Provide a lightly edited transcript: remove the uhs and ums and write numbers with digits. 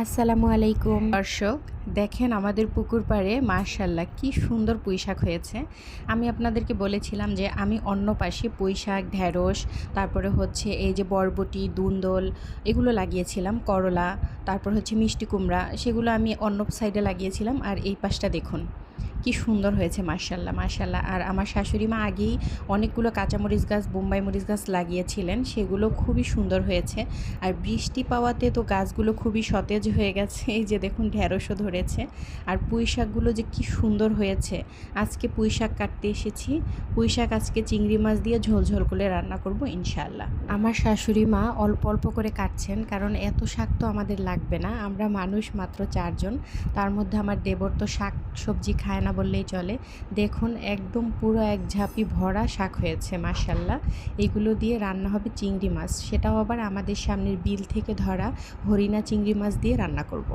আসসালামু আলাইকুম দর্শক, দেখেন আমাদের পুকুর পাড়ে মাশাআল্লাহ কি সুন্দর পুঁইশাক হয়েছে। আমি আপনাদেরকে বলেছিলাম যে আমি অন্য পাশে পুঁইশাক, ঢেঁড়স, তারপরে হচ্ছে এই যে বরবটি, দুন্দল এগুলো লাগিয়েছিলাম, করলা, তারপর হচ্ছে মিষ্টি কুমড়া, সেগুলো আমি অন্য সাইডে লাগিয়েছিলাম। আর এই পাশটা দেখুন কি সুন্দর হয়েছে মাশাআল্লাহ মাশাআল্লাহ। আর আমার শাশুড়ি মা আগেই অনেকগুলো কাঁচামরিচ গাছ, বোম্বাই মরিচ গাছ লাগিয়েছিলেন, সেগুলো খুবই সুন্দর হয়েছে। আর বৃষ্টি পাওয়াতে তো গাছগুলো খুবই সতেজ হয়ে গেছে। এই যে দেখুন ঢেঁড়সও ধরেছে। আর পুঁই শাকগুলো যে কি সুন্দর হয়েছে। আজকে পুঁই শাক কাটতে এসেছি। পুঁই শাক আজকে চিংড়ি মাছ দিয়ে ঝোল ঝোল করে রান্না করব ইনশাআল্লাহ। আমার শাশুড়ি মা অল্প অল্প করে কাটছেন, কারণ এত শাক তো আমাদের লাগবে না, আমরা মানুষ মাত্র 4 জন। তার মধ্যে আমার দেবর তো শাক সবজি খায় না বললেই চলে। দেখুন একদম পুরো এক ঝাঁপি ভরা শাক হয়েছে মাশাআল্লাহ। এগুলো দিয়ে রান্না হবে চিংড়ি মাছ, সেটাও আবার আমাদের সামনের বিল থেকে ধরা হরিণা চিংড়ি মাছ দিয়ে রান্না করব।